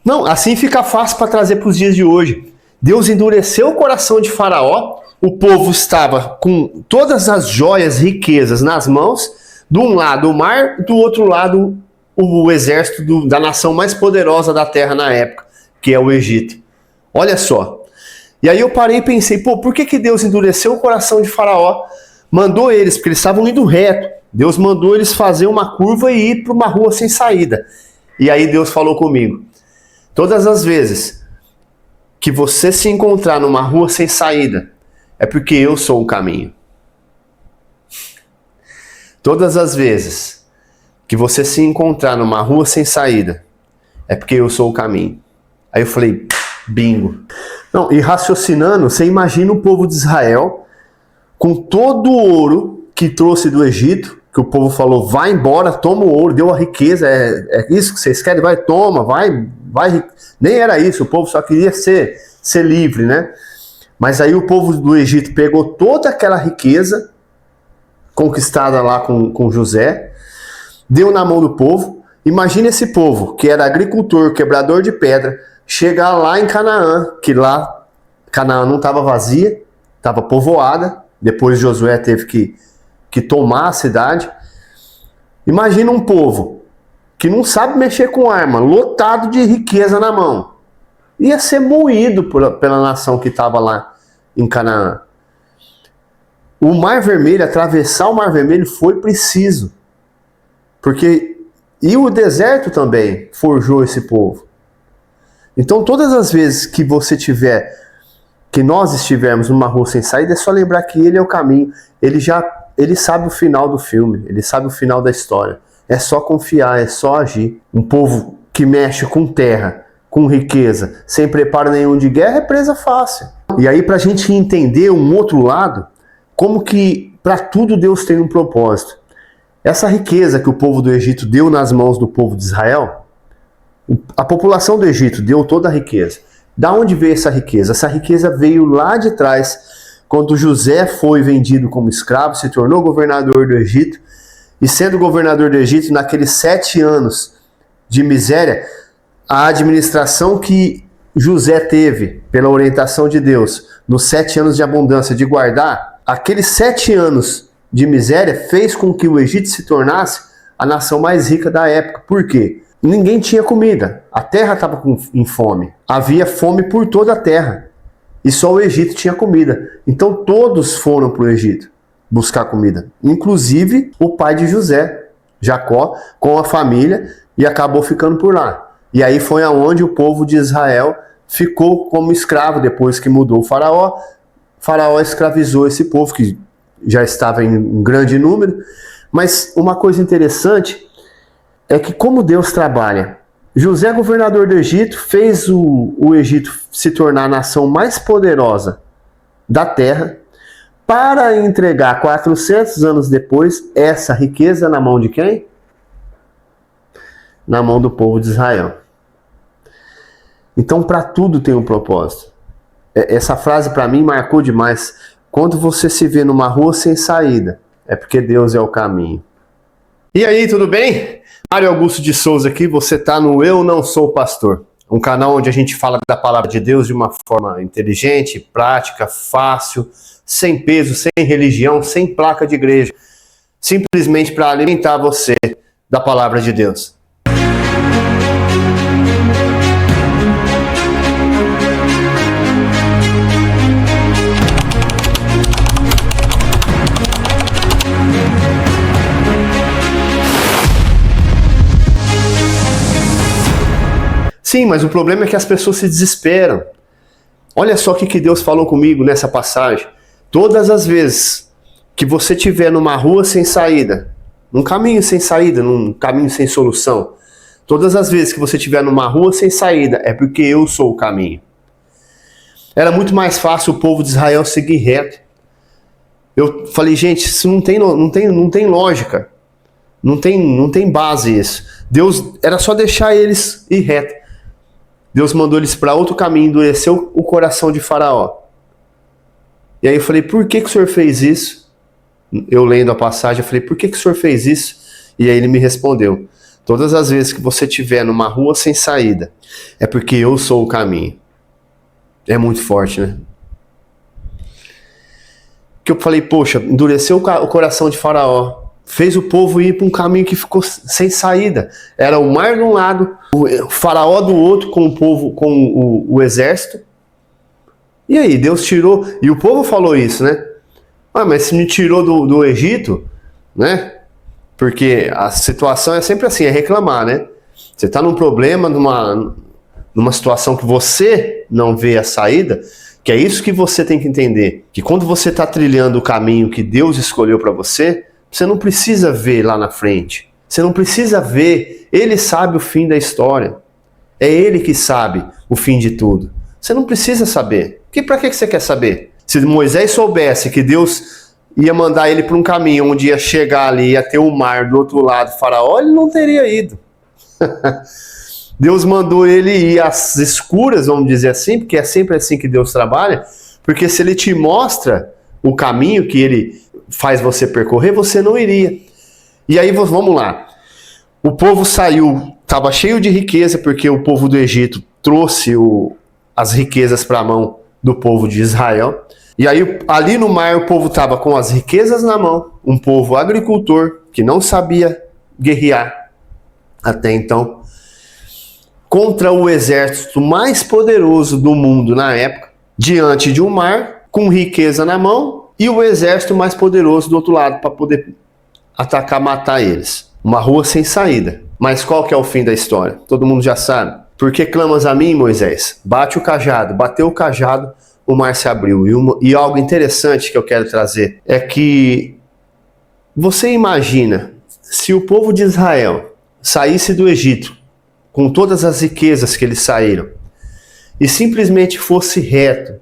Não, assim fica fácil para trazer para os dias de hoje. Deus endureceu o coração de Faraó, o povo estava com todas as joias, riquezas nas mãos, de um lado o mar, do outro lado o exército da nação mais poderosa da terra na época, que é o Egito. Olha só. E aí eu parei e pensei, por que Deus endureceu o coração de Faraó? Mandou eles, porque eles estavam indo reto. Deus mandou eles fazer uma curva e ir para uma rua sem saída. E aí Deus falou comigo, todas as vezes que você se encontrar numa rua sem saída, é porque eu sou o caminho. Todas as vezes que você se encontrar numa rua sem saída, é porque eu sou o caminho. Aí eu falei, bingo. Não, e raciocinando, você imagina o povo de Israel com todo o ouro que trouxe do Egito, que o povo falou, vai embora, toma o ouro, deu a riqueza, é isso que vocês querem? Vai, toma, vai. Nem era isso, o povo só queria ser livre, né? Mas aí o povo do Egito pegou toda aquela riqueza conquistada lá com José, deu na mão do povo. Imagina esse povo, que era agricultor, quebrador de pedra, chegar lá em Canaã, que lá Canaã não estava vazia, estava povoada, depois Josué teve que tomar a cidade. Imagina um povo que não sabe mexer com arma, lotado de riqueza na mão. Ia ser moído pela nação que estava lá em Canaã. O Mar Vermelho, atravessar o Mar Vermelho foi preciso. E o deserto também forjou esse povo. Então todas as vezes que nós estivermos numa rua sem saída, é só lembrar que ele é o caminho. Ele sabe o final do filme, ele sabe o final da história. É só confiar, é só agir. Um povo que mexe com terra, com riqueza, sem preparo nenhum de guerra, é presa fácil. E aí, pra gente entender um outro lado, como que para tudo Deus tem um propósito. Essa riqueza que o povo do Egito deu nas mãos do povo de Israel, a população do Egito deu toda a riqueza. Da onde veio essa riqueza? Essa riqueza veio lá de trás, quando José foi vendido como escravo, se tornou governador do Egito, e sendo governador do Egito, naqueles 7 anos de miséria, a administração que José teve, pela orientação de Deus, nos 7 anos de abundância, de guardar, aqueles 7 anos de miséria fez com que o Egito se tornasse a nação mais rica da época. Por quê? Ninguém tinha comida. A terra estava em fome. Havia fome por toda a terra. E só o Egito tinha comida. Então todos foram para o Egito buscar comida. Inclusive o pai de José, Jacó, com a família, e acabou ficando por lá. E aí foi aonde o povo de Israel ficou como escravo depois que mudou o Faraó. Faraó escravizou esse povo que já estava em grande número. Mas uma coisa interessante é que como Deus trabalha, José, governador do Egito, fez o Egito se tornar a nação mais poderosa da terra, para entregar 400 anos depois essa riqueza na mão de quem? Na mão do povo de Israel. Então, para tudo tem um propósito. Essa frase para mim marcou demais. Quando você se vê numa rua sem saída, é porque Deus é o caminho. E aí, tudo bem? Mário Augusto de Souza aqui, você está no Eu Não Sou Pastor, um canal onde a gente fala da palavra de Deus de uma forma inteligente, prática, fácil, sem peso, sem religião, sem placa de igreja, simplesmente para alimentar você da palavra de Deus. Sim, mas o problema é que as pessoas se desesperam. Olha só o que Deus falou comigo nessa passagem. Todas as vezes que você estiver numa rua sem saída, num caminho sem saída, num caminho sem solução, todas as vezes que você estiver numa rua sem saída, é porque eu sou o caminho. Era muito mais fácil o povo de Israel seguir reto. Eu falei, gente, isso não tem lógica. Não tem base isso. Deus, era só deixar eles ir reto. Deus mandou eles para outro caminho, endureceu o coração de Faraó. E aí eu falei, por que o senhor fez isso? Eu lendo a passagem, eu falei, por que o senhor fez isso? E aí ele me respondeu, Todas as vezes que você estiver numa rua sem saída, é porque eu sou o caminho. É muito forte, né? Que eu falei, poxa, endureceu o coração de Faraó, fez o povo ir para um caminho que ficou sem saída. Era o mar de um lado, o Faraó do outro, com o povo, com o exército. E aí, Deus tirou, e o povo falou isso, né? Ah, mas se me tirou do Egito, né? Porque a situação é sempre assim, é reclamar, né? Você está num problema, numa situação que você não vê a saída, que é isso que você tem que entender. Que quando você está trilhando o caminho que Deus escolheu para você, você não precisa ver lá na frente. Você não precisa ver. Ele sabe o fim da história. É Ele que sabe o fim de tudo. Você não precisa saber. Para que você quer saber? Se Moisés soubesse que Deus ia mandar ele para um caminho onde ia chegar ali, ia ter o mar do outro lado, Faraó, ele não teria ido. Deus mandou ele ir às escuras, vamos dizer assim, porque é sempre assim que Deus trabalha, porque se ele te mostra o caminho que ele faz você percorrer, você não iria. E aí, vamos lá. O povo saiu, estava cheio de riqueza, porque o povo do Egito trouxe as riquezas para a mão do povo de Israel. E aí, ali no mar, o povo estava com as riquezas na mão, um povo agricultor que não sabia guerrear até então, contra o exército mais poderoso do mundo na época, diante de um mar, com riqueza na mão, e o exército mais poderoso do outro lado para poder atacar, matar eles. Uma rua sem saída. Mas qual que é o fim da história? Todo mundo já sabe. Por que clamas a mim, Moisés? Bate o cajado. Bateu o cajado, o mar se abriu. E algo interessante que eu quero trazer é que você imagina se o povo de Israel saísse do Egito com todas as riquezas que eles saíram e simplesmente fosse reto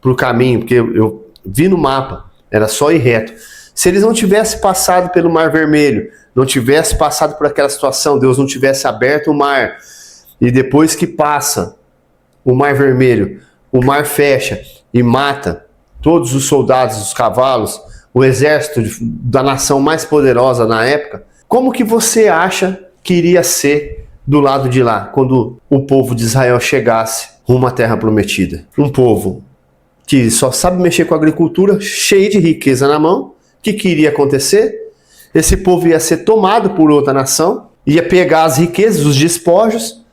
para o caminho, porque eu vi no mapa, era só ir reto. Se eles não tivessem passado pelo Mar Vermelho, não tivessem passado por aquela situação, Deus não tivesse aberto o mar, e depois que passa o Mar Vermelho, o mar fecha e mata todos os soldados, os cavalos, o exército da nação mais poderosa na época, como que você acha que iria ser do lado de lá, quando o povo de Israel chegasse rumo à terra prometida? Um povo que só sabe mexer com a agricultura, cheio de riqueza na mão. O que iria acontecer? Esse povo ia ser tomado por outra nação, ia pegar as riquezas, os despojos,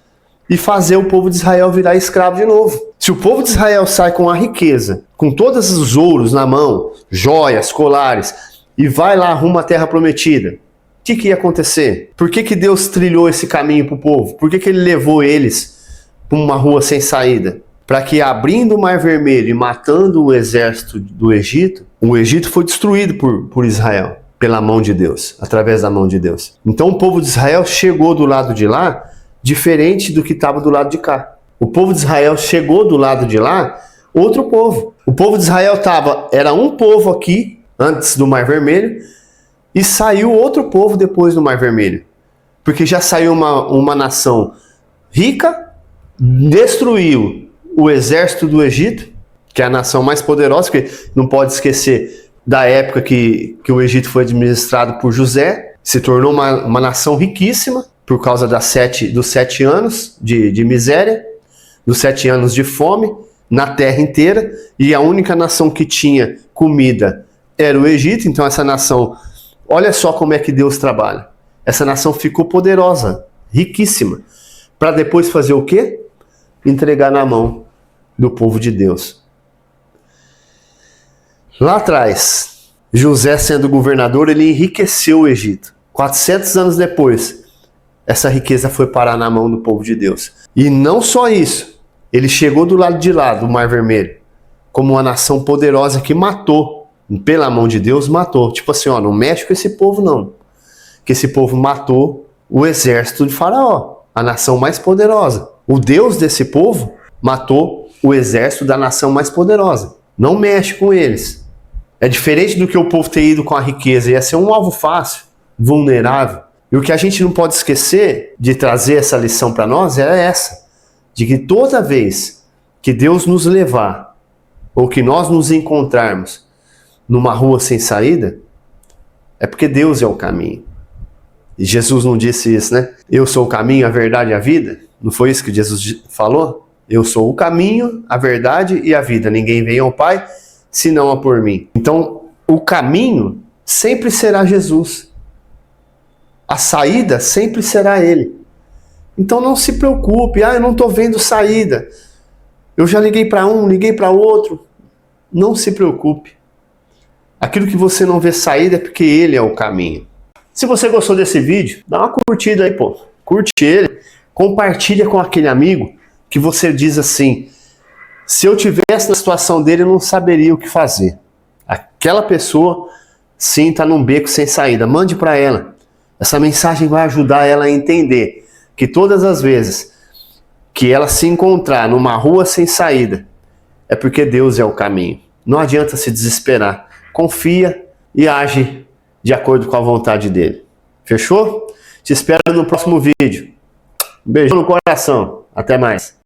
e fazer o povo de Israel virar escravo de novo. Se o povo de Israel sai com a riqueza, com todos os ouros na mão, joias, colares, e vai lá rumo à terra prometida, o que ia acontecer? Por que Deus trilhou esse caminho para o povo? Por que ele levou eles para uma rua sem saída? Para que, abrindo o Mar Vermelho e matando o exército do Egito, o Egito foi destruído por Israel, pela mão de Deus, através da mão de Deus. Então o povo de Israel chegou do lado de lá diferente do que estava do lado de cá. O povo de Israel chegou do lado de lá outro povo. O povo de Israel era um povo aqui, antes do Mar Vermelho, e saiu outro povo depois do Mar Vermelho. Porque já saiu uma nação rica, destruiu o exército do Egito, que é a nação mais poderosa, porque não pode esquecer da época que o Egito foi administrado por José, se tornou uma nação riquíssima por causa dos 7 anos de miséria, dos 7 anos de fome na terra inteira, e a única nação que tinha comida era o Egito. Então essa nação, olha só como é que Deus trabalha. Essa nação ficou poderosa, riquíssima, para depois fazer o quê? Entregar na mão do povo de Deus. Lá atrás, José sendo governador, ele enriqueceu o Egito. 400 anos depois, essa riqueza foi parar na mão do povo de Deus. E não só isso, ele chegou do lado de lá, do Mar Vermelho, como uma nação poderosa que matou, pela mão de Deus, matou. Tipo assim, ó, não mexe com esse povo não. Que esse povo matou o exército de Faraó, a nação mais poderosa. O Deus desse povo matou o exército da nação mais poderosa. Não mexe com eles. É diferente do que o povo ter ido com a riqueza. Ia ser um alvo fácil, vulnerável. E o que a gente não pode esquecer de trazer essa lição para nós é essa. De que toda vez que Deus nos levar, ou que nós nos encontrarmos numa rua sem saída, é porque Deus é o caminho. E Jesus não disse isso, né? Eu sou o caminho, a verdade e a vida. Não foi isso que Jesus falou? Eu sou o caminho, a verdade e a vida. Ninguém vem ao Pai senão por mim. Então, o caminho sempre será Jesus. A saída sempre será Ele. Então não se preocupe. Eu não estou vendo saída. Eu já liguei para um, liguei para outro. Não se preocupe. Aquilo que você não vê saída é porque Ele é o caminho. Se você gostou desse vídeo, dá uma curtida aí, pô. Curte ele. Compartilha com aquele amigo que você diz assim: se eu tivesse na situação dele, eu não saberia o que fazer. Aquela pessoa, sim, está num beco sem saída. Mande para ela. Essa mensagem vai ajudar ela a entender que todas as vezes que ela se encontrar numa rua sem saída, é porque Deus é o caminho. Não adianta se desesperar. Confia e age de acordo com a vontade dele. Fechou? Te espero no próximo vídeo. Um beijo no coração. Até mais.